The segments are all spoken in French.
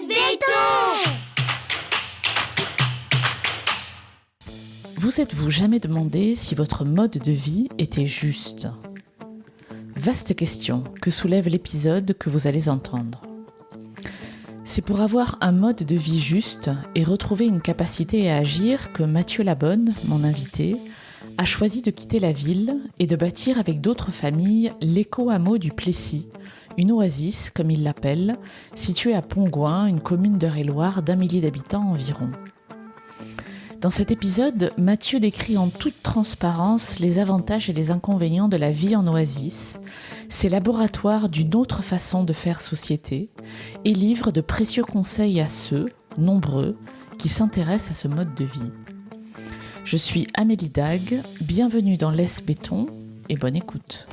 Laisse Béton. Vous êtes-vous jamais demandé si votre mode de vie était juste ? Vaste question que soulève l'épisode que vous allez entendre. C'est pour avoir un mode de vie juste et retrouver une capacité à agir que Mathieu Labonne, mon invité, a choisi de quitter la ville et de bâtir avec d'autres familles l'éco-hameau du Plessis, une oasis, comme il l'appelle, située à Pongouin, une commune d'Eure-et-Loir d'1 millier d'habitants environ. Dans cet épisode, Mathieu décrit en toute transparence les avantages et les inconvénients de la vie en oasis, ses laboratoires d'une autre façon de faire société, et livre de précieux conseils à ceux, nombreux, qui s'intéressent à ce mode de vie. Je suis Amélie Dague, bienvenue dans Laisse Béton et bonne écoute.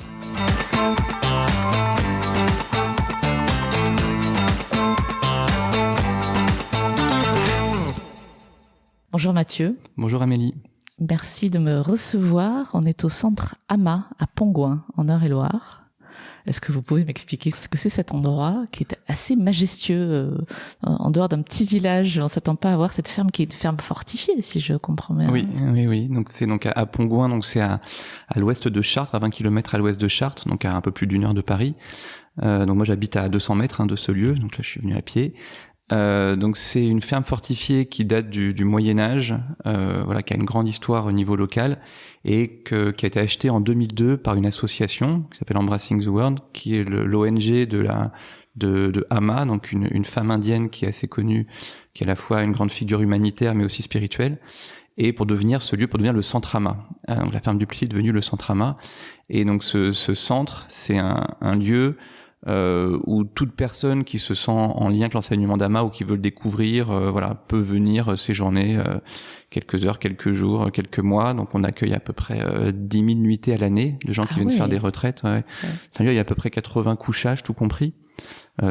Bonjour Mathieu. Bonjour Amélie. Merci de me recevoir. On est au centre AMA à Pongouin, en Eure-et-Loir. Est-ce que vous pouvez m'expliquer ce que c'est cet endroit qui est assez majestueux en dehors d'un petit village? On ne s'attend pas à voir cette ferme qui est une ferme fortifiée, si je comprends bien. Oui. Donc c'est donc à Pongouin, donc c'est à l'ouest de Chartres, à 20 km à l'ouest de Chartres, donc à un peu plus d'1 heure de Paris. Donc moi j'habite à 200 mètres de ce lieu, donc là je suis venu à pied. Donc c'est une ferme fortifiée qui date du Moyen-Âge, qui a une grande histoire au niveau local et qui a été achetée en 2002 par une association qui s'appelle Embracing the World, qui est l'ONG de Ama, donc une femme indienne qui est assez connue, qui est à la fois une grande figure humanitaire mais aussi spirituelle, et pour devenir le centre Ama. Donc la ferme du Plessis est devenue le centre Ama, et donc ce centre, c'est un lieu où toute personne qui se sent en lien avec l'enseignement d'Ama ou qui veut le découvrir, peut venir séjourner quelques heures, quelques jours, quelques mois. Donc on accueille à peu près 10 000 nuitées à l'année de gens qui viennent faire des retraites. Ouais. C'est un lieu, il y a à peu près 80 couchages, tout compris.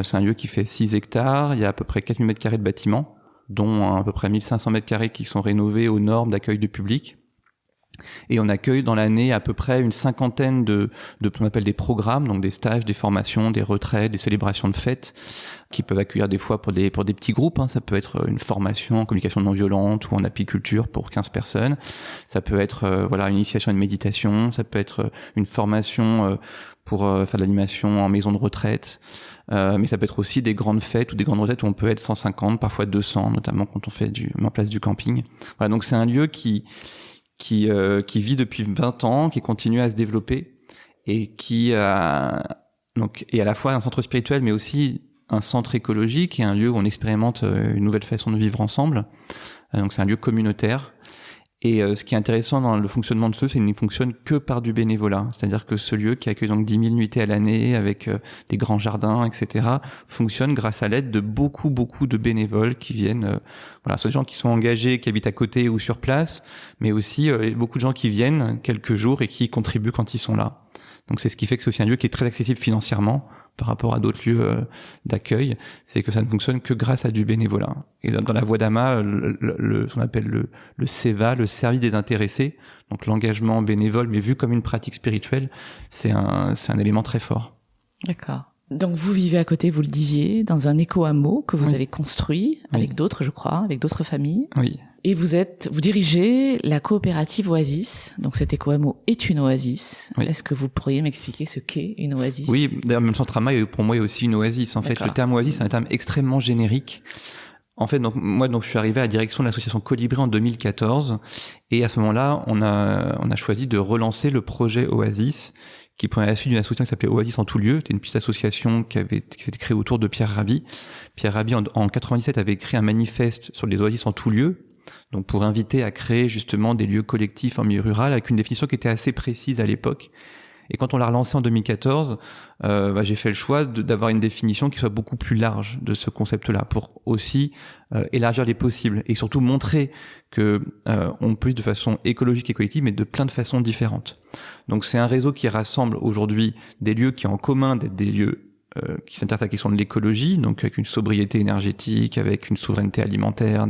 C'est un lieu qui fait 6 hectares, il y a à peu près 4 000 mètres carrés de bâtiments, dont à peu près 1 500 mètres carrés qui sont rénovés aux normes d'accueil du public. Et on accueille dans l'année à peu près une cinquantaine de ce qu'on appelle des programmes, donc des stages, des formations, des retraites, des célébrations de fêtes, qui peuvent accueillir des fois pour des petits groupes. Ça peut être une formation en communication non violente ou en apiculture pour 15 personnes. Ça peut être une initiation à une méditation. Ça peut être une formation pour faire de l'animation en maison de retraite. Mais ça peut être aussi des grandes fêtes ou des grandes retraites où on peut être 150, parfois 200, notamment quand on fait en place du camping. Voilà, donc c'est un lieu qui vit depuis 20 ans, qui continue à se développer et qui est à la fois un centre spirituel mais aussi un centre écologique et un lieu où on expérimente une nouvelle façon de vivre ensemble. Donc c'est un lieu communautaire. Et ce qui est intéressant dans le fonctionnement de c'est qu'il ne fonctionne que par du bénévolat. C'est-à-dire que ce lieu qui accueille donc 10 000 nuitées à l'année avec des grands jardins, etc., fonctionne grâce à l'aide de beaucoup de bénévoles qui viennent, soit des gens qui sont engagés, qui habitent à côté ou sur place, mais aussi beaucoup de gens qui viennent quelques jours et qui contribuent quand ils sont là. Donc c'est ce qui fait que c'est aussi un lieu qui est très accessible financièrement par rapport à d'autres lieux d'accueil, c'est que ça ne fonctionne que grâce à du bénévolat. Et dans la voie d'Ama, ce qu'on appelle le SEVA, le service des intéressés, donc l'engagement bénévole, mais vu comme une pratique spirituelle, c'est un élément très fort. D'accord. Donc vous vivez à côté, vous le disiez, dans un éco-hameau que vous avez construit avec d'autres, je crois, avec d'autres familles. Oui. Et vous dirigez la coopérative Oasis. Donc cet éco-hameau est une oasis. Oui. Est-ce que vous pourriez m'expliquer ce qu'est une oasis? Oui, d'ailleurs même centre Ama, pour moi, est aussi une oasis. En fait, le terme oasis, c'est un terme extrêmement générique. En fait, je suis arrivé à la direction de l'association Colibri en 2014. Et à ce moment-là, on a choisi de relancer le projet Oasis, qui prenait la suite d'une association qui s'appelait Oasis en tout lieu. C'était une petite association qui s'était créée autour de Pierre Rabhi. Pierre Rabhi, en 97, avait écrit un manifeste sur les oasis en tout lieu. Donc, pour inviter à créer justement des lieux collectifs en milieu rural avec une définition qui était assez précise à l'époque. Et quand on l'a relancé en 2014, j'ai fait le choix d'avoir une définition qui soit beaucoup plus large de ce concept-là, pour aussi élargir les possibles et surtout montrer que on peut de façon écologique et collective, mais de plein de façons différentes. Donc c'est un réseau qui rassemble aujourd'hui des lieux qui ont en commun d'être des lieux qui s'intéressent à la question de l'écologie, donc avec une sobriété énergétique, avec une souveraineté alimentaire,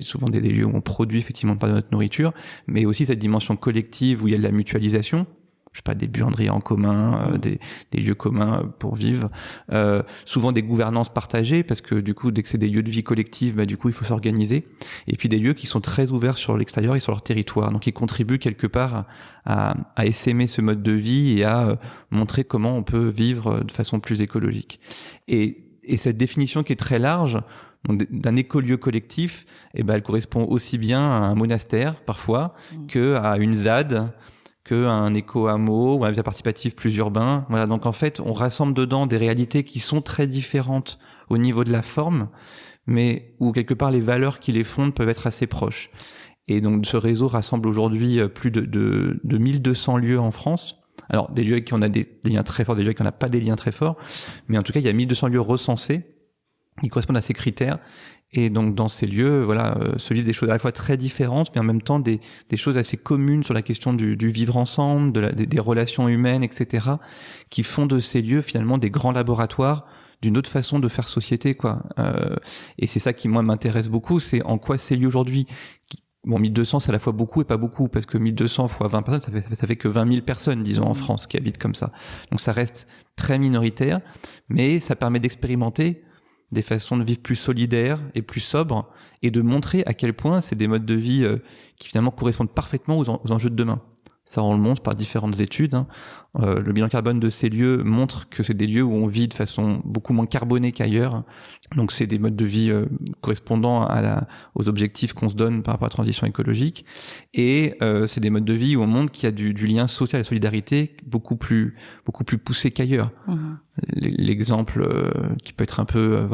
souvent des lieux où on produit effectivement pas de notre nourriture, mais aussi cette dimension collective où il y a de la mutualisation. je sais pas, des buanderies en commun, des lieux communs pour vivre, souvent des gouvernances partagées, parce que du coup, dès que c'est des lieux de vie collective, du coup, il faut s'organiser. Et puis des lieux qui sont très ouverts sur l'extérieur et sur leur territoire, donc ils contribuent quelque part à essaimer ce mode de vie et à montrer comment on peut vivre de façon plus écologique. Et cette définition qui est très large, donc d'un écolieu collectif, elle correspond aussi bien à un monastère parfois que à une ZAD, que à un éco-hameau ou à un habitat participatif plus urbain. Voilà, donc en fait, on rassemble dedans des réalités qui sont très différentes au niveau de la forme, mais où quelque part les valeurs qui les fondent peuvent être assez proches. Et donc ce réseau rassemble aujourd'hui plus de 1200 lieux en France. Alors des lieux avec qui on a des liens très forts, des lieux avec qui on n'a pas des liens très forts, mais en tout cas il y a 1200 lieux recensés qui correspondent à ces critères. Et donc dans ces lieux, se vivent des choses à la fois très différentes, mais en même temps des choses assez communes sur la question du vivre ensemble, des relations humaines, etc., qui font de ces lieux finalement des grands laboratoires d'une autre façon de faire société, quoi. Et c'est ça qui moi m'intéresse beaucoup, c'est en quoi ces lieux aujourd'hui. Bon, 1200, c'est à la fois beaucoup et pas beaucoup, parce que 1200 fois 20 personnes, ça fait que 20 000 personnes, disons, en France, qui habitent comme ça. Donc ça reste très minoritaire, mais ça permet d'expérimenter des façons de vivre plus solidaires et plus sobres, et de montrer à quel point c'est des modes de vie qui finalement correspondent parfaitement aux enjeux de demain. Ça, on le montre par différentes études. Le bilan carbone de ces lieux montre que c'est des lieux où on vit de façon beaucoup moins carbonée qu'ailleurs. Donc, c'est des modes de vie correspondant aux objectifs qu'on se donne par rapport à la transition écologique. Et c'est des modes de vie où on montre qu'il y a du lien social et de solidarité beaucoup plus poussé qu'ailleurs. L'exemple qui peut être un peu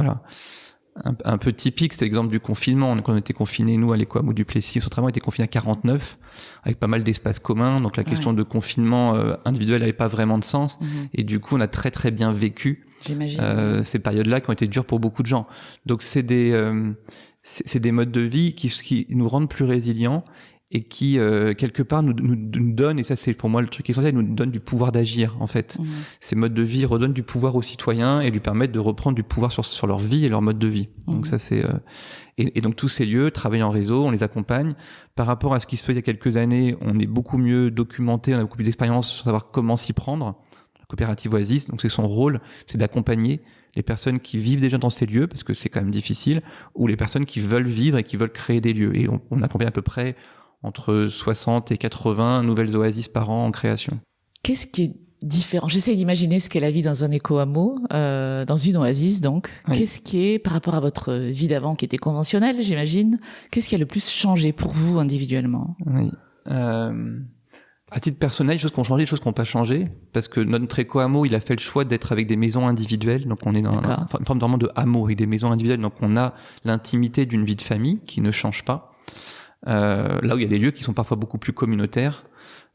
un peu typique, c'est l'exemple du confinement. Quand on était confinés, nous, à l'Éco-Hameau du Plessis, on était confinés à 49, avec pas mal d'espaces communs. Donc la question de confinement individuel n'avait pas vraiment de sens. Et du coup, on a très très bien vécu ces périodes-là qui ont été dures pour beaucoup de gens. Donc c'est des modes de vie qui nous rendent plus résilients et qui quelque part nous donnent, et ça c'est pour moi le truc essentiel, nous donnent du pouvoir d'agir en fait. Ces modes de vie redonnent du pouvoir aux citoyens et lui permettent de reprendre du pouvoir sur leur vie et leur mode de vie. Donc ça c'est et donc tous ces lieux travaillent en réseau, on les accompagne. Par rapport à ce qui se fait il y a quelques années, on est beaucoup mieux documenté, on a beaucoup plus d'expérience sur savoir comment s'y prendre. La coopérative Oasis, donc c'est son rôle, c'est d'accompagner les personnes qui vivent déjà dans ces lieux, parce que c'est quand même difficile, ou les personnes qui veulent vivre et qui veulent créer des lieux. Et on accompagne à peu près entre 60 et 80 nouvelles oasis par an en création. Qu'est-ce qui est différent? J'essaie d'imaginer ce qu'est la vie dans un éco-hameau, dans une oasis donc. Oui. Qu'est-ce qui est, par rapport à votre vie d'avant qui était conventionnelle, j'imagine, qu'est-ce qui a le plus changé pour vous individuellement? Oui. À titre personnel, les choses qui ont changé, les choses qui n'ont pas changé, parce que notre éco-hameau, il a fait le choix d'être avec des maisons individuelles, donc on est dans une forme vraiment de hameau avec des maisons individuelles, donc on a l'intimité d'une vie de famille qui ne change pas. Là où il y a des lieux qui sont parfois beaucoup plus communautaires,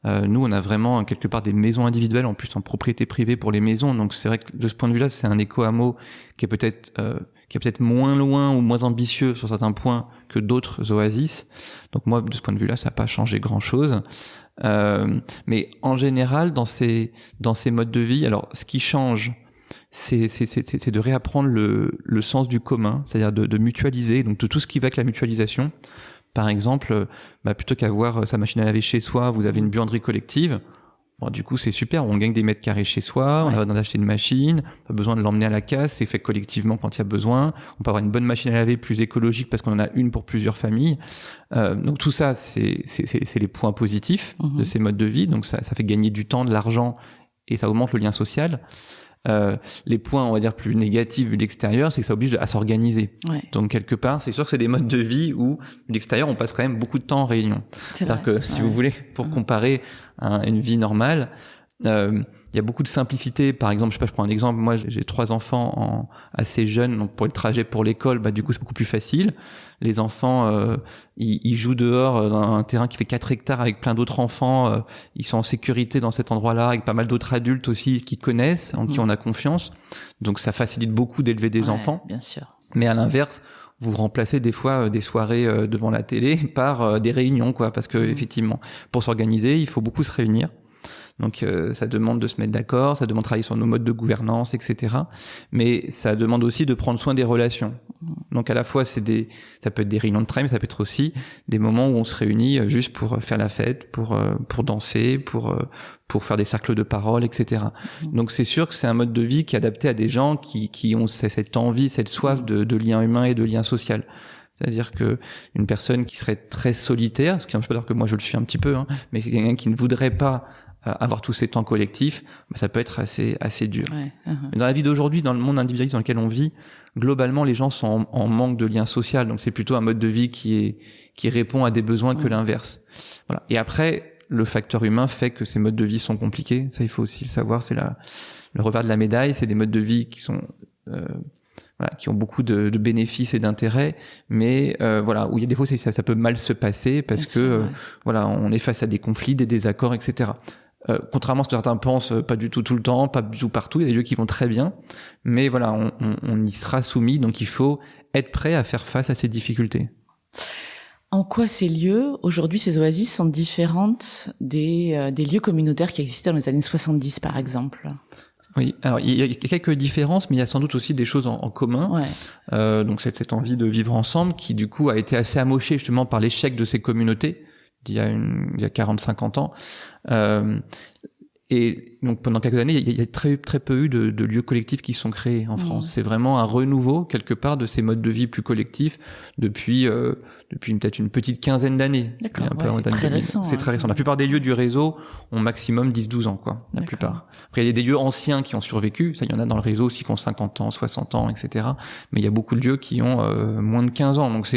nous on a vraiment quelque part des maisons individuelles, en plus en propriété privée pour les maisons, donc c'est vrai que de ce point de vue là c'est un éco-hameau qui est peut-être moins loin ou moins ambitieux sur certains points que d'autres oasis. Donc moi de ce point de vue là ça n'a pas changé grand chose, mais en général dans ces modes de vie, alors ce qui change c'est de réapprendre le sens du commun, c'est-à-dire de mutualiser, donc de tout ce qui va avec la mutualisation. Par exemple, plutôt qu'avoir sa machine à laver chez soi, vous avez une buanderie collective. Bon, du coup, c'est super, on gagne des mètres carrés chez soi, on a besoin d'acheter une machine, pas besoin de l'emmener à la casse, c'est fait collectivement quand il y a besoin. On peut avoir une bonne machine à laver plus écologique parce qu'on en a une pour plusieurs familles. Donc tout ça, c'est les points positifs de ces modes de vie. Donc ça fait gagner du temps, de l'argent et ça augmente le lien social. Les points, on va dire, plus négatifs vu de l'extérieur, c'est que ça oblige à s'organiser. Ouais. Donc, quelque part, c'est sûr que c'est des modes de vie où, de l'extérieur, on passe quand même beaucoup de temps en réunion. C'est-à-dire que, si vous voulez, pour comparer à une vie normale, il y a beaucoup de simplicité. Par exemple, je prends un exemple. Moi, j'ai 3 enfants assez jeunes, donc pour le trajet pour l'école, du coup, c'est beaucoup plus facile. Les enfants, ils jouent dehors dans un terrain qui fait 4 hectares avec plein d'autres enfants. Ils sont en sécurité dans cet endroit-là, avec pas mal d'autres adultes aussi qui connaissent, en qui on a confiance. Donc, ça facilite beaucoup d'élever des enfants. Bien sûr. Mais à l'inverse, vous remplacez des fois des soirées devant la télé par des réunions, quoi, parce que effectivement, pour s'organiser, il faut beaucoup se réunir. Donc ça demande de se mettre d'accord, ça demande de travailler sur nos modes de gouvernance, etc. Mais ça demande aussi de prendre soin des relations. Donc à la fois ça peut être des réunions de travail, mais ça peut être aussi des moments où on se réunit juste pour faire la fête, pour danser, pour faire des cercles de parole, etc. Donc c'est sûr que c'est un mode de vie qui est adapté à des gens qui ont cette envie, cette soif de lien humain et de lien social. C'est-à-dire que une personne qui serait très solitaire, ce qui ne veut pas dire que moi je le suis un petit peu, mais quelqu'un qui ne voudrait pas avoir tous ces temps collectifs, ça peut être assez dur. Ouais, Mais dans la vie d'aujourd'hui, dans le monde individualiste dans lequel on vit, globalement les gens sont en manque de lien social, donc c'est plutôt un mode de vie qui répond à des besoins que l'inverse. Voilà. Et après, le facteur humain fait que ces modes de vie sont compliqués. Ça, il faut aussi le savoir. C'est le revers de la médaille. C'est des modes de vie qui sont qui ont beaucoup de bénéfices et d'intérêts, mais où il y a des fois ça peut mal se passer parce que on est face à des conflits, des désaccords, etc. Contrairement à ce que certains pensent, pas du tout le temps, pas du tout partout. Il y a des lieux qui vont très bien, mais on y sera soumis, donc il faut être prêt à faire face à ces difficultés. En quoi ces lieux, aujourd'hui, ces oasis sont différentes des lieux communautaires qui existaient dans les années 70, par exemple? Oui, alors il y a quelques différences, mais il y a sans doute aussi des choses en commun. Ouais. Donc c'est cette envie de vivre ensemble qui du coup a été assez amochée justement par l'échec de ces communautés il y a 40-50 ans. Et donc pendant quelques années, il y a très peu eu de lieux collectifs qui sont créés en France. C'est vraiment un renouveau quelque part de ces modes de vie plus collectifs depuis peut-être une petite quinzaine d'années. D'accord, c'est très récent. C'est très récent. La plupart des lieux du réseau ont maximum 10-12 ans, quoi. La plupart. Après, il y a des lieux anciens qui ont survécu. Ça, il y en a dans le réseau aussi qui ont 50 ans, 60 ans, etc. Mais il y a beaucoup de lieux qui ont moins de 15 ans. Donc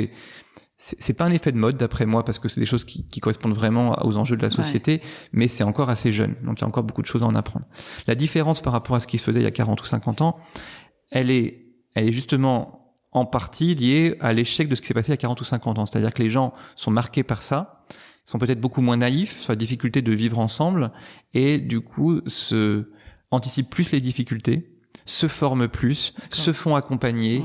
c'est pas un effet de mode d'après moi parce que c'est des choses qui correspondent vraiment aux enjeux de la société, mais c'est encore assez jeune. Donc il y a encore beaucoup de choses à en apprendre. La différence par rapport à ce qui se faisait il y a 40 ou 50 ans, elle est justement en partie liée à l'échec de ce qui s'est passé il y a 40 ou 50 ans. C'est-à-dire que les gens sont marqués par ça, sont peut-être beaucoup moins naïfs sur la difficulté de vivre ensemble et du coup anticipent plus les difficultés, se forment plus, se font accompagner,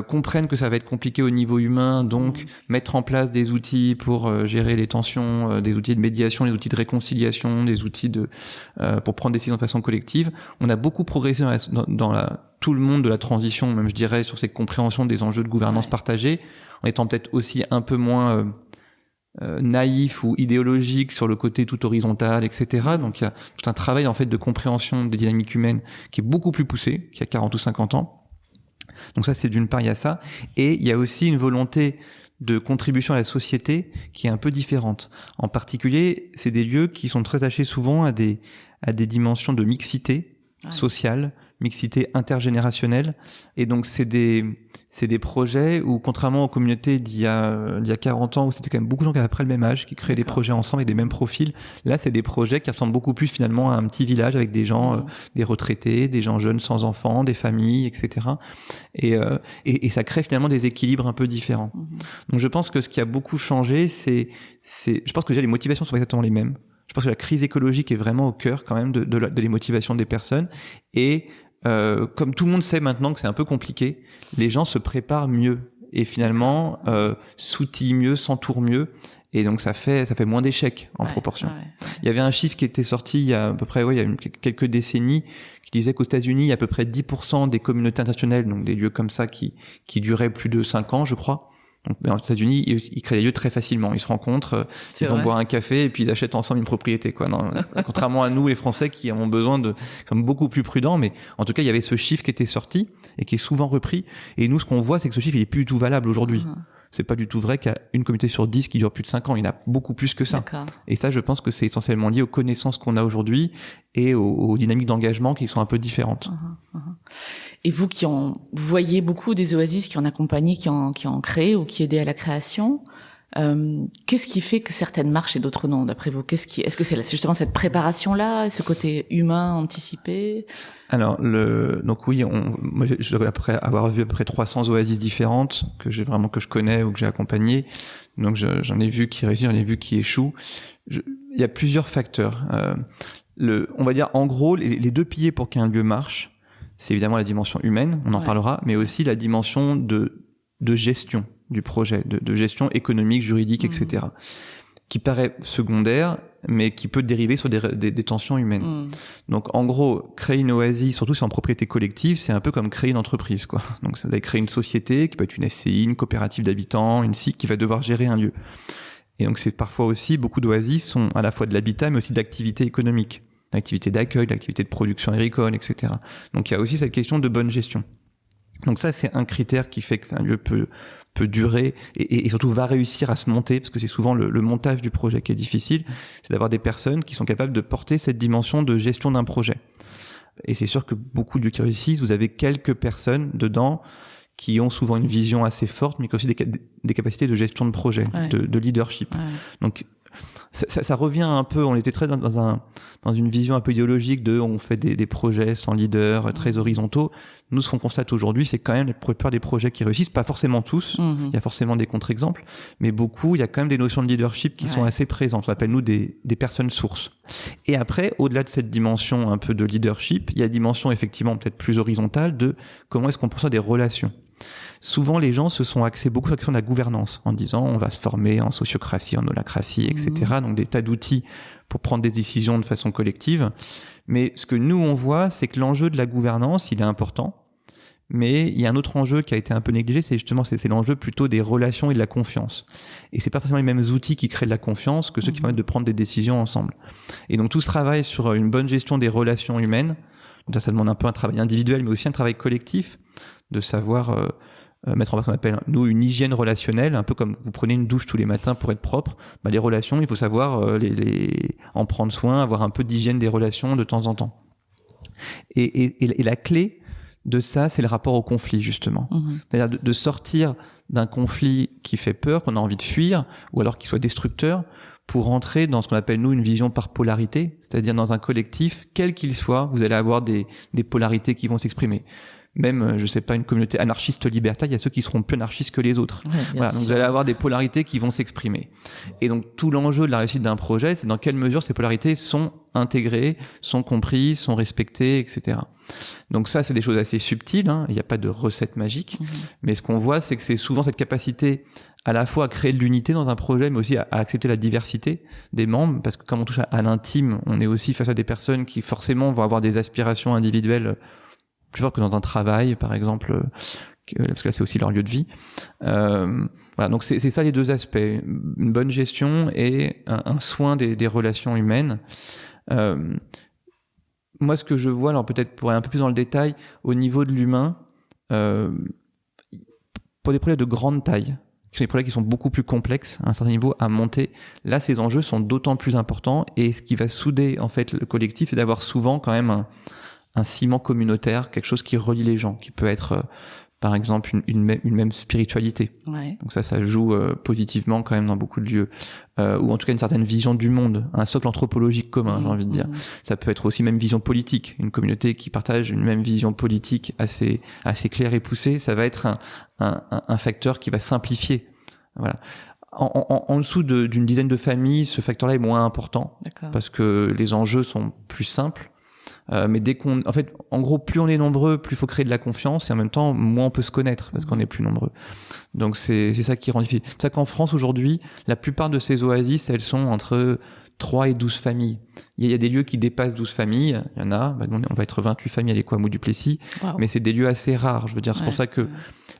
comprennent que ça va être compliqué au niveau humain, donc mettre en place des outils pour gérer les tensions, des outils de médiation, des outils de réconciliation, des outils pour prendre des décisions de façon collective. On a beaucoup progressé dans tout le monde de la transition, même je dirais, sur cette compréhension des enjeux de gouvernance partagée, en étant peut-être aussi un peu moins naïf ou idéologique sur le côté tout horizontal, etc. Donc il y a tout un travail en fait de compréhension des dynamiques humaines qui est beaucoup plus poussé qu'il y a 40 ou 50 ans. Donc ça, c'est d'une part, il y a ça. Et il y a aussi une volonté de contribution à la société qui est un peu différente. En particulier, c'est des lieux qui sont très attachés souvent à des dimensions de mixité sociale, mixité intergénérationnelle. Et donc c'est des projets où, contrairement aux communautés d'il y a 40 ans où c'était quand même beaucoup de gens qui avaient à peu près le même âge, qui créaient des projets ensemble avec des mêmes profils, là c'est des projets qui ressemblent beaucoup plus finalement à un petit village avec des gens, des retraités, des gens jeunes sans enfants, des familles, etc. Et ça crée finalement des équilibres un peu différents. Donc je pense que ce qui a beaucoup changé, je pense que déjà les motivations sont exactement les mêmes. Je pense que la crise écologique est vraiment au cœur quand même de les motivations des personnes. Et comme tout le monde sait maintenant que c'est un peu compliqué, les gens se préparent mieux et finalement s'outillent mieux, s'entourent mieux. Et donc ça fait moins d'échecs en proportion. Il y avait un chiffre qui était sorti il y a à peu près quelques décennies qui disait qu'aux États-Unis, il y a à peu près 10% des communautés internationales, donc des lieux comme ça qui duraient plus de 5 ans, je crois. Donc, aux États-Unis, ils créent des lieux très facilement. Ils se rencontrent, ils vont boire un café et puis ils achètent ensemble une propriété, quoi. Non, contrairement à nous, les Français, qui ont besoin qui sont beaucoup plus prudents. Mais en tout cas, il y avait ce chiffre qui était sorti et qui est souvent repris. Et nous, ce qu'on voit, c'est que ce chiffre, il est plus du tout valable aujourd'hui. C'est pas du tout vrai qu'il y a une communauté sur 10 qui dure plus de 5 ans. Il y en a beaucoup plus que ça. D'accord. Et ça, je pense que c'est essentiellement lié aux connaissances qu'on a aujourd'hui et aux dynamiques d'engagement qui sont un peu différentes. Et vous voyez beaucoup des oasis qui en accompagnaient, qui en créé ou qui aidaient à la création, qu'est-ce qui fait que certaines marchent et d'autres non, d'après vous? Est-ce que c'est justement cette préparation-là, ce côté humain anticipé? Alors, donc oui, moi, je devrais après avoir vu à peu près 300 oasis différentes que je connais ou que j'ai accompagnées. Donc, j'en ai vu qui réussissent, j'en ai vu qui échouent. Il y a plusieurs facteurs. On va dire, en gros, les deux piliers pour qu'un lieu marche, c'est évidemment la dimension humaine, on en parlera, mais aussi la dimension de gestion du projet, de gestion économique, juridique, etc., qui paraît secondaire mais qui peut dériver sur des tensions humaines. Donc en gros, créer une oasis, surtout si c'est en propriété collective, c'est un peu comme créer une entreprise, quoi. Donc ça va créer une société qui peut être une SCI, une coopérative d'habitants, une SIC qui va devoir gérer un lieu. Et donc c'est parfois aussi, beaucoup d'oasis sont à la fois de l'habitat mais aussi de l'activité économique, l'activité d'accueil, l'activité de production agricole, etc. Donc il y a aussi cette question de bonne gestion. Donc ça, c'est un critère qui fait qu'un lieu peut durer et surtout va réussir à se monter, parce que c'est souvent le montage du projet qui est difficile, c'est d'avoir des personnes qui sont capables de porter cette dimension de gestion d'un projet. Et c'est sûr que beaucoup de lieux qui réussissent, vous avez quelques personnes dedans qui ont souvent une vision assez forte, mais qui ont aussi des capacités de gestion de projet, de leadership. Donc ça revient un peu, on était très dans une vision un peu idéologique de on fait des projets sans leader, très horizontaux. Nous, ce qu'on constate aujourd'hui, c'est quand même la plupart des projets qui réussissent, pas forcément tous, il y a forcément des contre-exemples, mais beaucoup, il y a quand même des notions de leadership qui sont assez présentes. On appelle nous des personnes sources. Et après, au-delà de cette dimension un peu de leadership, il y a une dimension effectivement peut-être plus horizontale de comment est-ce qu'on pense à des relations. Souvent, les gens se sont axés beaucoup sur la question de la gouvernance, en disant on va se former en sociocratie, en holacratie, etc. Donc des tas d'outils pour prendre des décisions de façon collective. Mais ce que nous, on voit, c'est que l'enjeu de la gouvernance, il est important. Mais il y a un autre enjeu qui a été un peu négligé, c'est l'enjeu plutôt des relations et de la confiance. Et c'est pas forcément les mêmes outils qui créent de la confiance que ceux qui permettent de prendre des décisions ensemble. Et donc tout ce travail sur une bonne gestion des relations humaines, ça demande un peu un travail individuel, mais aussi un travail collectif, de savoir mettre en place ce qu'on appelle, nous, une hygiène relationnelle, un peu comme vous prenez une douche tous les matins pour être propre. Les relations, il faut savoir en prendre soin, avoir un peu d'hygiène des relations de temps en temps. Et la clé de ça, c'est le rapport au conflit, justement. C'est-à-dire de sortir d'un conflit qui fait peur, qu'on a envie de fuir, ou alors qui soit destructeur, pour rentrer dans ce qu'on appelle, nous, une vision par polarité, c'est-à-dire dans un collectif, quel qu'il soit, vous allez avoir des polarités qui vont s'exprimer. Même, je sais pas, une communauté anarchiste libertaire, il y a ceux qui seront plus anarchistes que les autres. Voilà, donc vous allez avoir des polarités qui vont s'exprimer. Et donc tout l'enjeu de la réussite d'un projet, c'est dans quelle mesure ces polarités sont intégrées, sont comprises, sont respectées, etc. Donc ça, c'est des choses assez subtiles, hein. Il n'y a pas de recette magique. Mais ce qu'on voit, c'est que c'est souvent cette capacité à la fois à créer de l'unité dans un projet, mais aussi à accepter la diversité des membres, parce que comme on touche à l'intime, on est aussi face à des personnes qui forcément vont avoir des aspirations individuelles plus fort que dans un travail, par exemple, parce que là c'est aussi leur lieu de vie. Voilà, donc c'est ça les deux aspects, une bonne gestion et un soin des relations humaines. Moi, ce que je vois, alors peut-être pour aller un peu plus dans le détail, au niveau de l'humain, pour des projets de grande taille, qui sont des projets qui sont beaucoup plus complexes à un certain niveau à monter, là ces enjeux sont d'autant plus importants, et ce qui va souder en fait le collectif, c'est d'avoir souvent quand même un ciment communautaire, quelque chose qui relie les gens, qui peut être par exemple une même spiritualité. Donc ça joue positivement quand même dans beaucoup de lieux, ou en tout cas une certaine vision du monde, un socle anthropologique commun, j'ai envie de dire. Ça peut être aussi même vision politique, une communauté qui partage une même vision politique assez claire et poussée, ça va être un facteur qui va simplifier. Voilà. En dessous d'une dizaine de familles, ce facteur-là est moins important, parce que les enjeux sont plus simples. Mais en fait, en gros, plus on est nombreux, plus il faut créer de la confiance, et en même temps, moins on peut se connaître, parce qu'on est plus nombreux. Donc c'est ça qui rend difficile. C'est ça qu'en France, aujourd'hui, la plupart de ces oasis, elles sont entre 3 et 12 familles. Il y a des lieux qui dépassent 12 familles, il y en a, on va être 28 familles à l'Écoamou-Duplessis, mais c'est des lieux assez rares, je veux dire, c'est pour ça que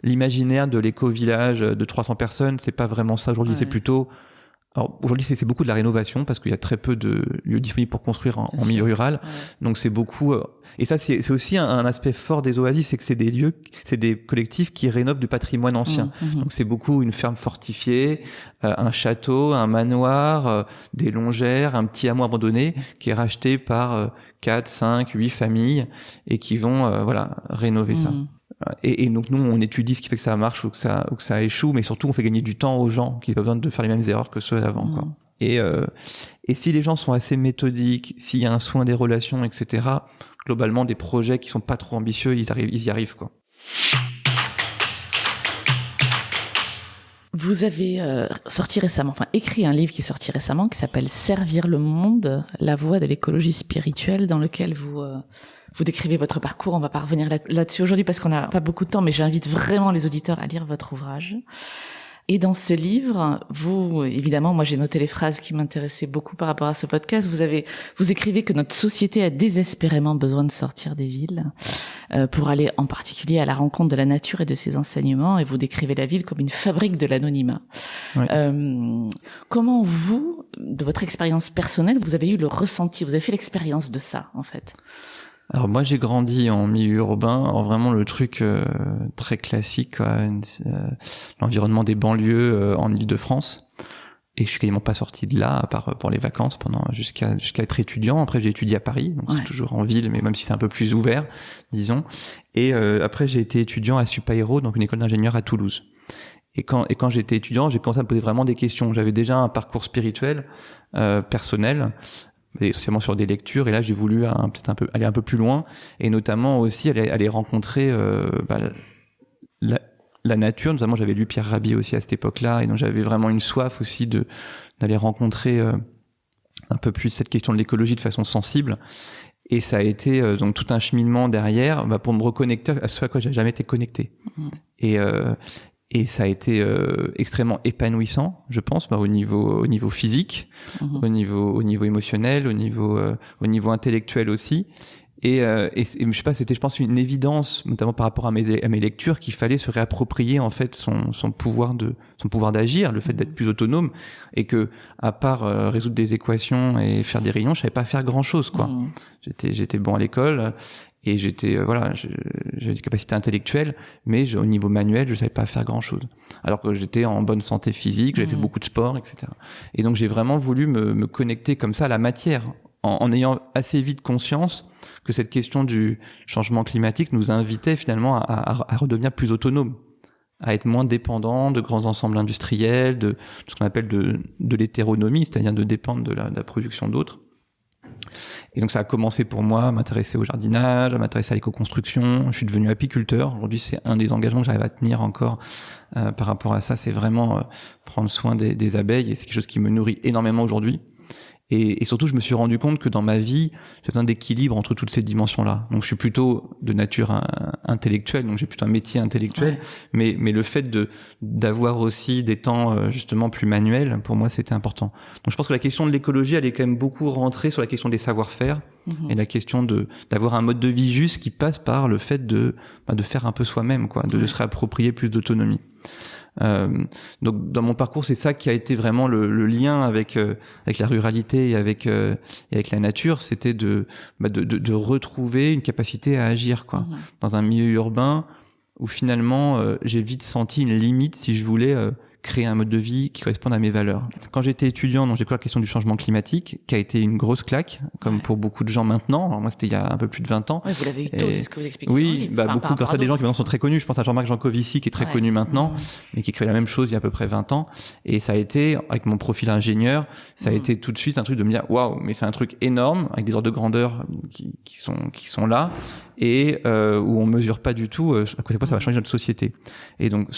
l'imaginaire de l'éco-village de 300 personnes, c'est pas vraiment ça aujourd'hui, c'est plutôt... Alors aujourd'hui c'est beaucoup de la rénovation, parce qu'il y a très peu de lieux disponibles pour construire en milieu rural, donc c'est beaucoup et ça c'est aussi un aspect fort des oasis, c'est que c'est des lieux, c'est des collectifs qui rénovent du patrimoine ancien. Donc c'est beaucoup une ferme fortifiée, un château, un manoir, des longères, un petit hameau abandonné qui est racheté par 4, 5, 8 familles et qui vont rénover ça. Et donc nous on étudie ce qui fait que ça marche ou que ça échoue, mais surtout on fait gagner du temps aux gens qui n'ont pas besoin de faire les mêmes erreurs que ceux d'avant, quoi. Et si les gens sont assez méthodiques, s'il y a un soin des relations, etc., globalement des projets qui sont pas trop ambitieux, ils y arrivent, quoi. Vous avez écrit un livre qui est sorti récemment qui s'appelle Servir le monde, la voie de l'écologie spirituelle, dans lequel vous décrivez votre parcours. On va pas revenir là-dessus aujourd'hui parce qu'on n'a pas beaucoup de temps, mais j'invite vraiment les auditeurs à lire votre ouvrage. Et dans ce livre, vous, évidemment, moi j'ai noté les phrases qui m'intéressaient beaucoup par rapport à ce podcast. Vous écrivez que notre société a désespérément besoin de sortir des villes pour aller en particulier à la rencontre de la nature et de ses enseignements. Et vous décrivez la ville comme une fabrique de l'anonymat. Oui. Comment vous, de votre expérience personnelle, vous avez eu le ressenti, vous avez fait l'expérience de ça, en fait? Alors moi j'ai grandi en milieu urbain, alors vraiment le truc très classique, l'environnement des banlieues en Île-de-France, et je suis quasiment pas sorti de là à part pour les vacances jusqu'à être étudiant. Après j'ai étudié à Paris, donc c'est toujours en ville, mais même si c'est un peu plus ouvert, disons. Et après j'ai été étudiant à Supaéro, donc une école d'ingénieurs à Toulouse. Et quand j'étais étudiant, j'ai commencé à me poser vraiment des questions. J'avais déjà un parcours spirituel personnel, essentiellement sur des lectures, et là j'ai voulu aller un peu plus loin, et notamment aussi aller rencontrer la nature. Notamment j'avais lu Pierre Rabhi aussi à cette époque-là, et donc j'avais vraiment une soif aussi d'aller rencontrer un peu plus cette question de l'écologie de façon sensible. Et ça a été donc tout un cheminement derrière pour me reconnecter à ce à quoi j'avais jamais été connecté. Et ça a été extrêmement épanouissant, je pense, au niveau physique, au niveau émotionnel, au niveau intellectuel aussi. Et je sais pas, c'était, je pense, une évidence, notamment par rapport à mes lectures, qu'il fallait se réapproprier en fait son pouvoir d'agir, le fait d'être plus autonome, et que à part résoudre des équations et faire des rayons, je savais pas faire grand chose, quoi. J'étais bon à l'école. Et j'avais des capacités intellectuelles, mais au niveau manuel, je savais pas faire grand chose. Alors que j'étais en bonne santé physique, j'avais fait beaucoup de sport, etc. Et donc j'ai vraiment voulu me connecter comme ça à la matière, en ayant assez vite conscience que cette question du changement climatique nous invitait finalement à redevenir plus autonomes, à être moins dépendants de grands ensembles industriels, de ce qu'on appelle de l'hétéronomie, c'est-à-dire de dépendre de la production d'autres. Et donc ça a commencé pour moi à m'intéresser au jardinage, à m'intéresser à l'éco-construction. Je suis devenu apiculteur. Aujourd'hui, c'est un des engagements que j'arrive à tenir encore par rapport à ça. C'est vraiment prendre soin des abeilles, et c'est quelque chose qui me nourrit énormément aujourd'hui. Et surtout, je me suis rendu compte que dans ma vie, j'ai besoin d'équilibre entre toutes ces dimensions-là. Donc, je suis plutôt de nature intellectuelle, donc j'ai plutôt un métier intellectuel. Ouais. Mais le fait d'avoir aussi des temps justement plus manuels, pour moi, c'était important. Donc, je pense que la question de l'écologie, elle est quand même beaucoup rentrée sur la question des savoir-faire et la question d'avoir un mode de vie juste qui passe par le fait de faire un peu soi-même, quoi, de se réapproprier plus d'autonomie. Donc dans mon parcours, c'est ça qui a été vraiment le lien avec la ruralité et avec la nature, c'était de retrouver une capacité à agir, quoi, dans un milieu urbain où finalement j'ai vite senti une limite si je voulais créer un mode de vie qui corresponde à mes valeurs. Quand j'étais étudiant, donc j'ai découvert la question du changement climatique, qui a été une grosse claque, comme pour beaucoup de gens maintenant. Alors moi, c'était il y a un peu plus de 20 ans. Oui, vous l'avez eu tôt, c'est ce que vous expliquez. Oui, beaucoup, grâce à des gens qui maintenant sont très connus. Je pense à Jean-Marc Jancovici, qui est très connu maintenant, mais qui crée la même chose il y a à peu près 20 ans. Et ça a été, avec mon profil ingénieur, ça a été tout de suite un truc de me dire, waouh, mais c'est un truc énorme, avec des ordres de grandeur qui sont là, et où on mesure pas du tout à quoi ça va changer notre société. Et donc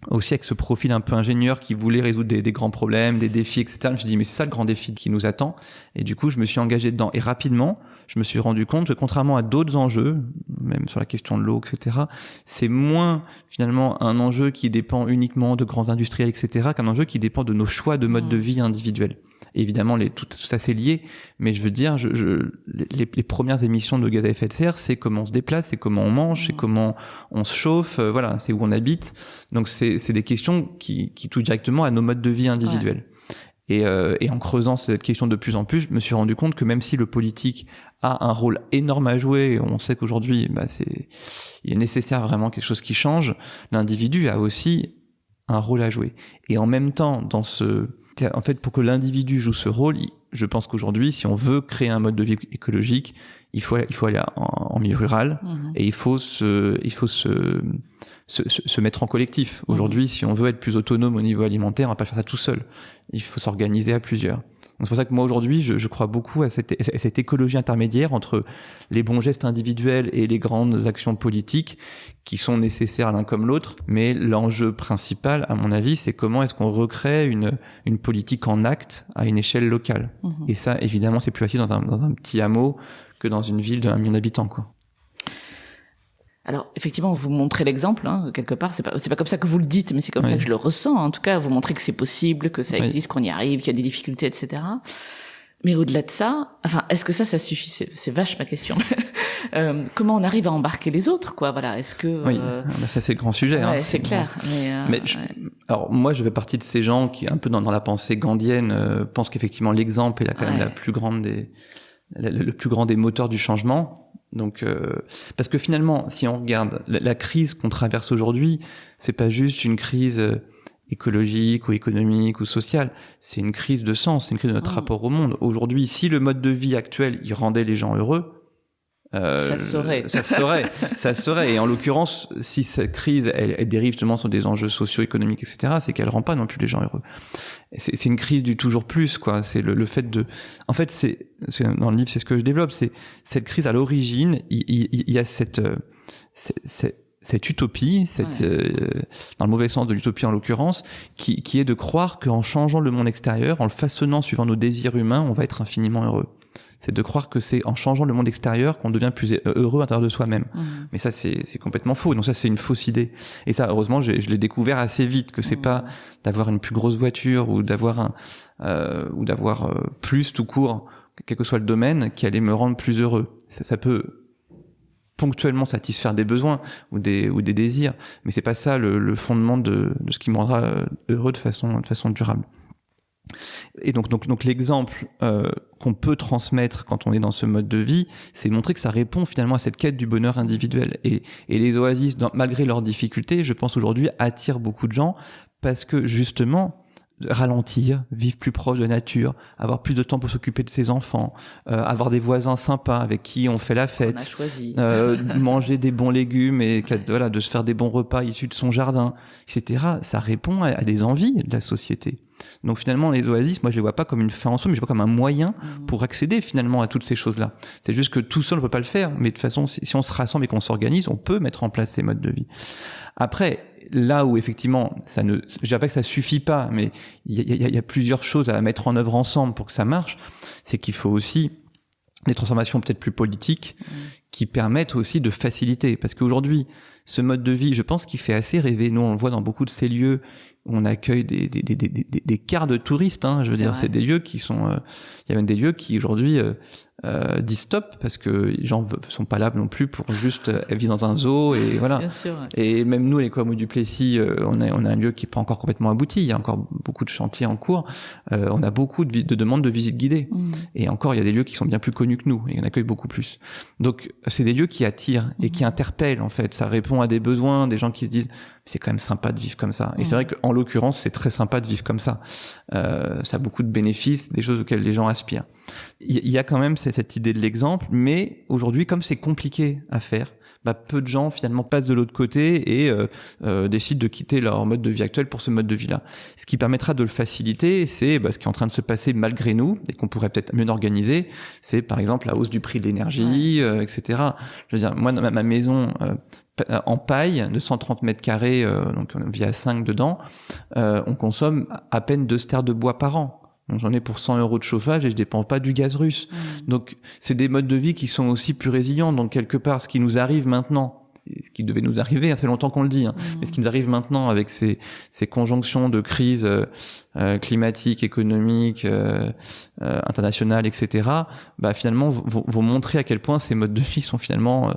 aussi avec ce profil un peu ingénieur qui voulait résoudre des grands problèmes, des défis, etc. Je me suis dit, mais c'est ça le grand défi qui nous attend. Et du coup, je me suis engagé dedans. Et rapidement, je me suis rendu compte que contrairement à d'autres enjeux, même sur la question de l'eau, etc., c'est moins finalement un enjeu qui dépend uniquement de grands industriels, etc., qu'un enjeu qui dépend de nos choix de mode de vie individuels. Et évidemment, tout ça c'est lié, mais je veux dire, les premières émissions de gaz à effet de serre, c'est comment on se déplace, c'est comment on mange, c'est comment on se chauffe, voilà, c'est où on habite. Donc c'est des questions qui touchent directement à nos modes de vie individuels. Et en creusant cette question de plus en plus, je me suis rendu compte que même si le politique a un rôle énorme à jouer, on sait qu'aujourd'hui, il est nécessaire vraiment quelque chose qui change, l'individu a aussi un rôle à jouer. Et en même temps, en fait, pour que l'individu joue ce rôle, je pense qu'aujourd'hui, si on veut créer un mode de vie écologique, il faut aller en milieu rural, et il faut se mettre en collectif. Aujourd'hui, si on veut être plus autonome au niveau alimentaire, on va pas faire ça tout seul. Il faut s'organiser à plusieurs. Donc c'est pour ça que moi aujourd'hui, je crois beaucoup à cette écologie intermédiaire entre les bons gestes individuels et les grandes actions politiques qui sont nécessaires l'un comme l'autre. Mais l'enjeu principal, à mon avis, c'est comment est-ce qu'on recrée une politique en acte à une échelle locale. Et ça, évidemment, c'est plus facile dans un petit hameau que dans une ville de 1 million d'habitants, quoi. Alors effectivement, vous montrez l'exemple quelque part. C'est pas comme ça que vous le dites, mais c'est comme ça que je le ressens. En tout cas, vous montrez que c'est possible, que ça existe, qu'on y arrive, qu'il y a des difficultés, etc. Mais au-delà de ça, enfin, est-ce que ça suffit? C'est vache ma question. Comment on arrive à embarquer les autres, quoi? Voilà. Est-ce que ça c'est le grand sujet. Ouais, c'est clair. Alors moi, je fais partie de ces gens qui, un peu dans la pensée gandhienne, pensent qu'effectivement l'exemple est quand même le plus grand des moteurs du changement. Donc, parce que finalement, si on regarde la crise qu'on traverse aujourd'hui, c'est pas juste une crise écologique ou économique ou sociale, c'est une crise de sens, c'est une crise de notre rapport au monde. Aujourd'hui, si le mode de vie actuel, il rendait les gens heureux, ça se saurait. Et en l'occurrence, si cette crise, elle dérive justement sur des enjeux socio-économiques, etc., c'est qu'elle rend pas non plus les gens heureux. C'est une crise du toujours plus, quoi. C'est le fait de, en fait, c'est dans le livre, c'est ce que je développe, c'est cette crise à l'origine, il y a cette utopie, dans le mauvais sens de l'utopie en l'occurrence, qui est de croire qu'en changeant le monde extérieur, en le façonnant suivant nos désirs humains, on va être infiniment heureux. C'est de croire que c'est en changeant le monde extérieur qu'on devient plus heureux à l'intérieur de soi-même. Mais ça, c'est complètement faux. Donc ça, c'est une fausse idée. Et ça, heureusement, je l'ai découvert assez vite, que c'est pas d'avoir une plus grosse voiture ou d'avoir plus tout court, quel que soit le domaine, qui allait me rendre plus heureux. Ça peut ponctuellement satisfaire des besoins ou des désirs, mais c'est pas ça le fondement de ce qui me rendra heureux de façon durable. Et donc l'exemple qu'on peut transmettre quand on est dans ce mode de vie, c'est de montrer que ça répond finalement à cette quête du bonheur individuel. Et les oasis, malgré leurs difficultés, je pense aujourd'hui attirent beaucoup de gens parce que justement ralentir, vivre plus proche de la nature, avoir plus de temps pour s'occuper de ses enfants, avoir des voisins sympas avec qui on fait la fête, on a choisi. manger des bons légumes et de se faire des bons repas issus de son jardin, etc. Ça répond à des envies de la société. Donc finalement, les oasis, moi je les vois pas comme une fin en soi, mais je les vois comme un moyen pour accéder finalement à toutes ces choses-là. C'est juste que tout seul on peut pas le faire, mais de toute façon, si on se rassemble et qu'on s'organise, on peut mettre en place ces modes de vie. Après, là où effectivement, je dirais pas que ça suffit pas, mais il y a plusieurs choses à mettre en œuvre ensemble pour que ça marche. C'est qu'il faut aussi des transformations peut-être plus politiques qui permettent aussi de faciliter. Parce qu'aujourd'hui, ce mode de vie, je pense qu'il fait assez rêver. Nous, on le voit dans beaucoup de ces lieux où on accueille des quarts de touristes. Je veux dire, c'est des lieux qui sont... Il y a même des lieux qui aujourd'hui disent stop parce que les gens sont pas là non plus pour juste vivre dans un zoo et voilà. Bien sûr, ouais. Et même nous, les Communs du Plessis, on a un lieu qui est pas encore complètement abouti. Il y a encore beaucoup de chantiers en cours. On a beaucoup de demandes de visites guidées. Et encore, il y a des lieux qui sont bien plus connus que nous et on accueille beaucoup plus. Donc, c'est des lieux qui attirent et qui interpellent en fait. Ça répond à des besoins, des gens qui se disent c'est quand même sympa de vivre comme ça. Et c'est vrai qu'en l'occurrence, c'est très sympa de vivre comme ça. Ça a beaucoup de bénéfices, des choses auxquelles les gens aspirent. Il y a quand même cette idée de l'exemple, mais aujourd'hui, comme c'est compliqué à faire, peu de gens finalement passent de l'autre côté et décident de quitter leur mode de vie actuel pour ce mode de vie-là. Ce qui permettra de le faciliter, c'est ce qui est en train de se passer malgré nous et qu'on pourrait peut-être mieux organiser. C'est par exemple la hausse du prix de l'énergie, etc. Je veux dire, moi, ma maison en paille de 130 mètres carrés, donc on vit à 5 dedans, on consomme à peine 2 stères de bois par an. Donc j'en ai pour 100 € de chauffage et je dépends pas du gaz russe. Donc c'est des modes de vie qui sont aussi plus résilients. Donc quelque part, ce qui nous arrive maintenant, ce qui devait nous arriver, ça fait longtemps qu'on le dit, mais ce qui nous arrive maintenant avec ces conjonctions de crises climatiques, économiques, internationales, etc., finalement vont montrer à quel point ces modes de vie sont finalement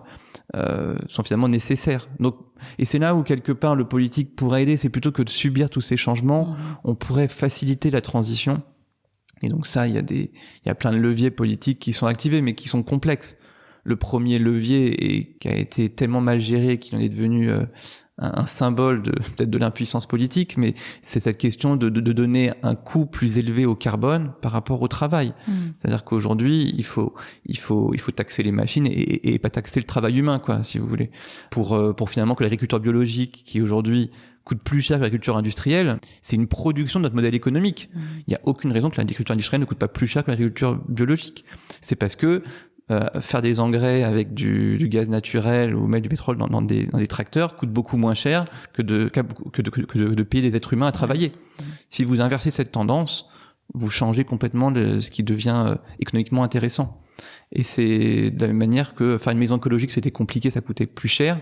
nécessaires. Donc, et c'est là où quelque part le politique pourrait aider, c'est plutôt que de subir tous ces changements, on pourrait faciliter la transition. Et donc ça, il y a plein de leviers politiques qui sont activés, mais qui sont complexes. Le premier levier qui a été tellement mal géré qu'il en est devenu un symbole peut-être de l'impuissance politique, mais c'est cette question de donner un coût plus élevé au carbone par rapport au travail. C'est-à-dire qu'aujourd'hui, il faut taxer les machines et pas taxer le travail humain, quoi, si vous voulez, pour finalement que l'agriculture biologique, qui aujourd'hui coûte plus cher que l'agriculture industrielle, c'est une production de notre modèle économique. Il n'y a aucune raison que l'agriculture industrielle ne coûte pas plus cher que l'agriculture biologique. C'est parce que faire des engrais avec du gaz naturel ou mettre du pétrole dans des tracteurs coûte beaucoup moins cher que de payer des êtres humains à travailler. Si vous inversez cette tendance, vous changez complètement ce qui devient économiquement intéressant. Et c'est de la même manière que faire une maison écologique, c'était compliqué, ça coûtait plus cher.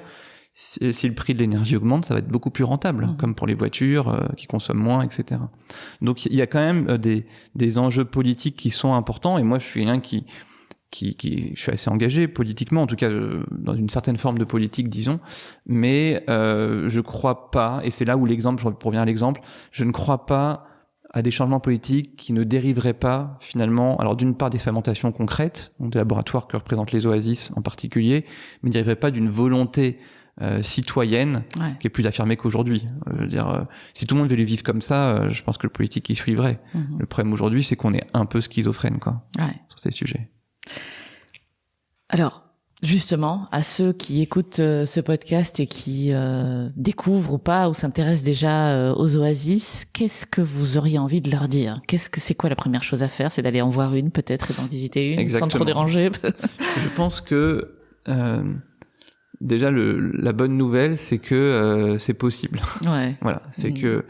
Si le prix de l'énergie augmente, ça va être beaucoup plus rentable, comme pour les voitures qui consomment moins, etc. Donc il y a quand même des enjeux politiques qui sont importants. Et moi, je suis un qui je suis assez engagé politiquement, en tout cas dans une certaine forme de politique, disons. Mais je crois pas, et c'est là où l'exemple, je reviens à l'exemple, je ne crois pas à des changements politiques qui ne dériveraient pas finalement, alors d'une part d'expérimentations concrètes, donc des laboratoires que représentent les oasis en particulier, mais ne dériveraient pas d'une volonté citoyenne qui est plus affirmée qu'aujourd'hui. Je veux dire, si tout le monde veut vivre comme ça, je pense que le politique y suivrait. Le problème aujourd'hui, c'est qu'on est un peu schizophrène, quoi, sur ces sujets. Alors, justement, à ceux qui écoutent ce podcast et qui découvrent ou pas, ou s'intéressent déjà aux oasis, qu'est-ce que vous auriez envie de leur dire ? C'est quoi la première chose à faire ? C'est d'aller en voir une, peut-être, et d'en visiter une, Exactement. sans trop déranger. Je pense que déjà la bonne nouvelle, c'est que c'est possible. Ouais. Voilà, c'est que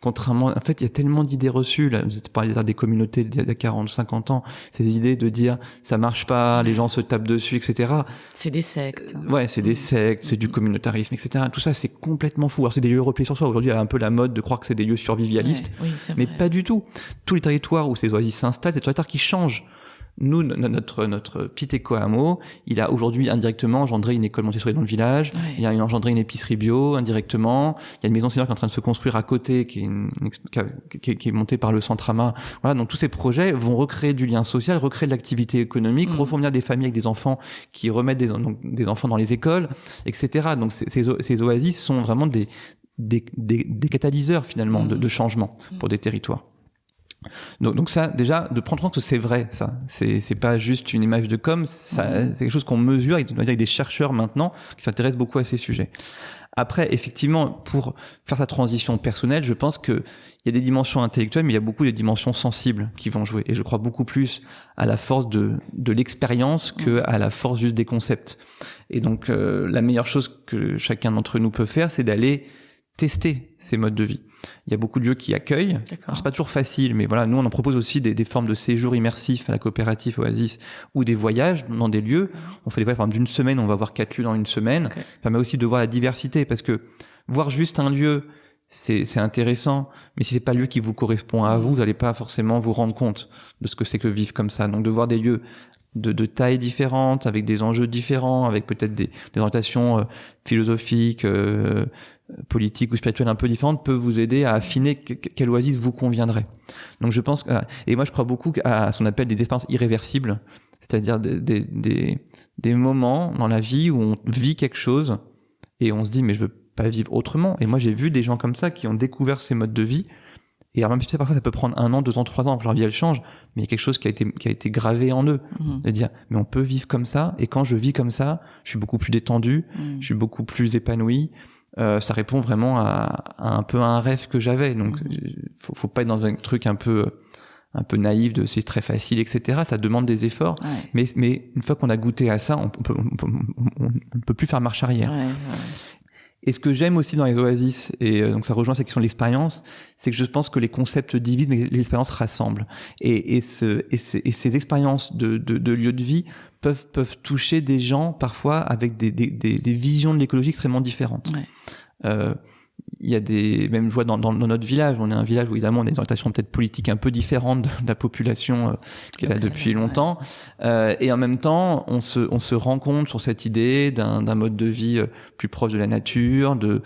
contrairement, en fait, il y a tellement d'idées reçues, là, vous êtes parlé des communautés d'il y a 40, 50 ans, ces idées de dire, ça marche pas, les gens se tapent dessus, etc. C'est des sectes. Ouais, c'est des sectes, c'est du communautarisme, etc. Tout ça, c'est complètement fou. Alors, c'est des lieux repliés sur soi. Aujourd'hui, il y a un peu la mode de croire que c'est des lieux survivalistes. Ouais, oui, c'est mais vrai. pas du tout. Tous les territoires où ces oasis s'installent, c'est des territoires qui changent. Nous, notre petit éco-hameau, il a aujourd'hui indirectement engendré une école Montessori dans le village. Ouais. Il a engendré une épicerie bio indirectement. Il y a une maison senior qui est en train de se construire à côté, qui est montée par le Centrama. Voilà, donc tous ces projets vont recréer du lien social, recréer de l'activité économique, refournir des familles avec des enfants qui remettent des enfants dans les écoles, etc. Donc ces oasis sont vraiment des catalyseurs finalement de changement pour des territoires. Donc ça, déjà, de prendre en compte que c'est vrai, ça. C'est pas juste une image de com, ça, c'est quelque chose qu'on mesure avec des chercheurs maintenant qui s'intéressent beaucoup à ces sujets. Après, effectivement, pour faire sa transition personnelle, je pense que il y a des dimensions intellectuelles, mais il y a beaucoup des dimensions sensibles qui vont jouer. Et je crois beaucoup plus à la force de l'expérience que à la force juste des concepts. Et donc, la meilleure chose que chacun d'entre nous peut faire, c'est d'aller tester ces modes de vie. Il y a beaucoup de lieux qui accueillent. C'est pas toujours facile, mais voilà, nous on en propose aussi des formes de séjour immersifs à la coopérative Oasis ou des voyages dans des lieux. On fait des voyages par exemple d'une semaine, on va voir 4 lieux dans une semaine. Ça permet aussi de voir la diversité parce que voir juste un lieu, c'est intéressant, mais si c'est pas le lieu qui vous correspond à vous, vous n'allez pas forcément vous rendre compte de ce que c'est que vivre comme ça. Donc de voir des lieux de tailles différentes, avec des enjeux différents, avec peut-être des orientations philosophiques, politiques ou spirituelles un peu différentes, peut vous aider à affiner quel oasis vous conviendrait. Donc je pense et moi je crois beaucoup à ce qu'on appelle des expériences irréversibles, c'est-à-dire des moments dans la vie où on vit quelque chose et on se dit mais je veux pas vivre autrement. Et moi j'ai vu des gens comme ça qui ont découvert ces modes de vie. Et alors même si parfois ça peut prendre 1 an, 2 ans, 3 ans, que leur vie elle change, mais il y a quelque chose qui a été gravé en eux, de dire mais on peut vivre comme ça, et quand je vis comme ça, je suis beaucoup plus détendu, je suis beaucoup plus épanoui. Ça répond vraiment à un peu à un rêve que j'avais. Donc faut pas être dans un truc un peu naïf de c'est très facile, etc. Ça demande des efforts, mais une fois qu'on a goûté à ça, on ne peut plus faire marche arrière. Et ce que j'aime aussi dans les oasis, et donc ça rejoint cette question de l'expérience, c'est que je pense que les concepts divisent, mais l'expérience rassemble. Et ces expériences de lieux de vie peuvent toucher des gens parfois avec des visions de l'écologie extrêmement différentes. Il y a même je vois dans notre village, on est un village où évidemment on a des orientations peut-être politiques un peu différentes de la population qui est là depuis longtemps, et en même temps on se rend compte sur cette idée d'un mode de vie plus proche de la nature, de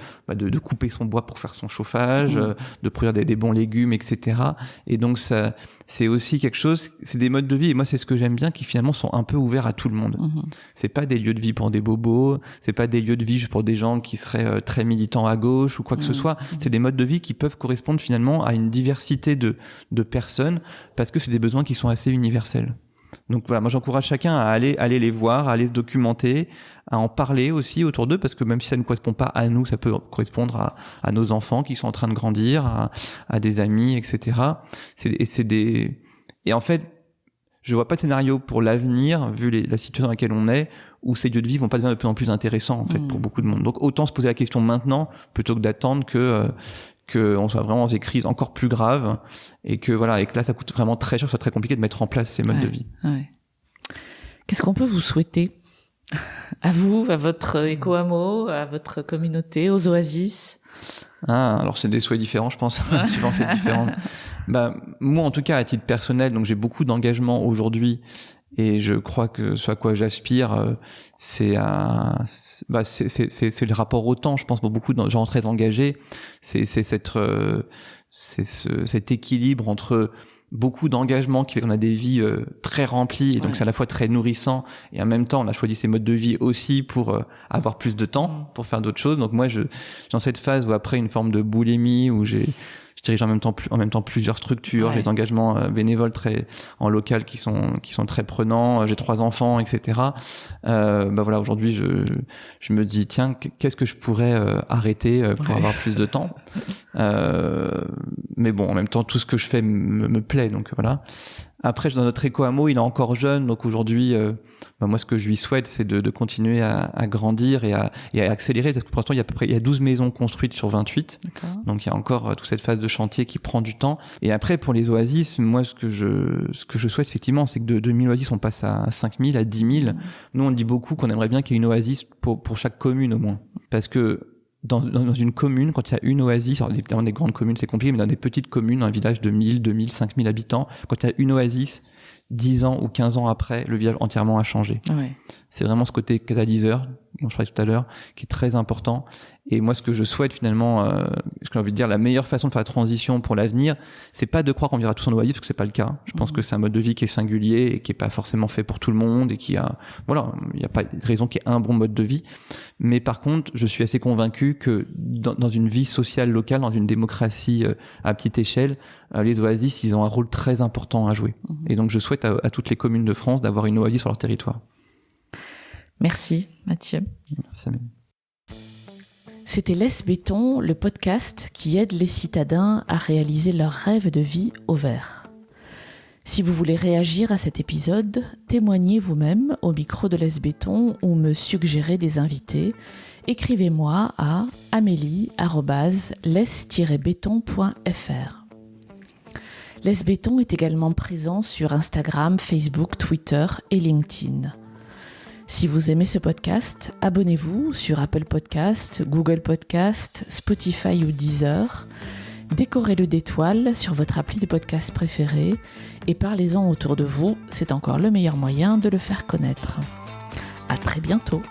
couper son bois pour faire son chauffage, de produire des bons légumes, etc. Et donc ça c'est aussi quelque chose, c'est des modes de vie, et moi c'est ce que j'aime bien, qui finalement sont un peu ouverts à tout le monde. C'est pas des lieux de vie pour des bobos, c'est pas des lieux de vie juste pour des gens qui seraient très militants à gauche ou quoi que ce soit. C'est des modes de vie qui peuvent correspondre finalement à une diversité de personnes, parce que c'est des besoins qui sont assez universels. Donc voilà, moi j'encourage chacun à aller les voir, à aller se documenter, à en parler aussi autour d'eux, parce que même si ça ne correspond pas à nous, ça peut correspondre à nos enfants qui sont en train de grandir, à des amis, etc. Et en fait, je vois pas de scénario pour l'avenir, vu la situation dans laquelle on est, où ces lieux de vie vont pas devenir de plus en plus intéressants, en fait, pour beaucoup de monde. Donc autant se poser la question maintenant, plutôt que d'attendre que on soit vraiment dans des crises encore plus graves, et que là ça coûte vraiment très cher, ça soit très compliqué de mettre en place ces modes de vie. Qu'est-ce qu'on peut vous souhaiter ? À vous, à votre éco-hameau, à votre communauté, aux oasis ? Alors c'est des souhaits différents, je pense. Suivant, c'est différent. Moi, en tout cas, à titre personnel, donc j'ai beaucoup d'engagement aujourd'hui, et je crois que ce à quoi j'aspire, c'est le rapport au temps. Je pense pour beaucoup de gens très engagés, c'est cet équilibre entre beaucoup d'engagement qui fait qu'on a des vies très remplies, et donc c'est à la fois très nourrissant, et en même temps on a choisi ces modes de vie aussi pour avoir plus de temps pour faire d'autres choses. Donc moi j'ai dans cette phase où, après une forme de boulimie, où je dirige en même temps plusieurs structures, j'ai des engagements bénévoles en local qui sont très prenants, j'ai 3 enfants, etc. Voilà, aujourd'hui je me dis, tiens, qu'est-ce que je pourrais arrêter pour avoir plus de temps. Mais bon, en même temps, tout ce que je fais me plaît, donc voilà. Après, dans notre éco-hameau, il est encore jeune, donc aujourd'hui, moi, ce que je lui souhaite, c'est de continuer à grandir et à accélérer, parce que pour l'instant, il y a 12 maisons construites sur 28. D'accord. Donc il y a encore toute cette phase de chantier qui prend du temps. Et après, pour les oasis, moi, ce que je souhaite effectivement, c'est que de 2000 oasis, on passe à 5000, à 10 000. Nous, on dit beaucoup qu'on aimerait bien qu'il y ait une oasis pour chaque commune au moins, parce que dans une commune, quand il y a une oasis, alors évidemment des grandes communes c'est compliqué, mais dans des petites communes, un village de 1000, 2000, 5000 habitants, quand il y a une oasis, 10 ans ou 15 ans après, le village entièrement a changé. Ouais. C'est vraiment ce côté catalyseur dont je parlais tout à l'heure, qui est très important. Et moi, ce que je souhaite finalement, ce que j'ai envie de dire, la meilleure façon de faire la transition pour l'avenir, c'est pas de croire qu'on vivra tous en oasis, parce que c'est pas le cas. Je pense que c'est un mode de vie qui est singulier et qui est pas forcément fait pour tout le monde, et il y a pas de raison qu'il y ait un bon mode de vie. Mais par contre, je suis assez convaincu que dans une vie sociale locale, dans une démocratie à petite échelle, les oasis, ils ont un rôle très important à jouer. Et donc, je souhaite à toutes les communes de France d'avoir une oasis sur leur territoire. Merci Mathieu. Merci Amélie. C'était Laisse Béton, le podcast qui aide les citadins à réaliser leurs rêves de vie au vert. Si vous voulez réagir à cet épisode, témoignez vous-même au micro de Laisse Béton ou me suggérer des invités, écrivez-moi à amélie@laisse-béton.fr. Laisse Béton est également présent sur Instagram, Facebook, Twitter et LinkedIn. Si vous aimez ce podcast, abonnez-vous sur Apple Podcast, Google Podcast, Spotify ou Deezer. Décorez-le d'étoiles sur votre appli de podcast préféré et parlez-en autour de vous, c'est encore le meilleur moyen de le faire connaître. À très bientôt.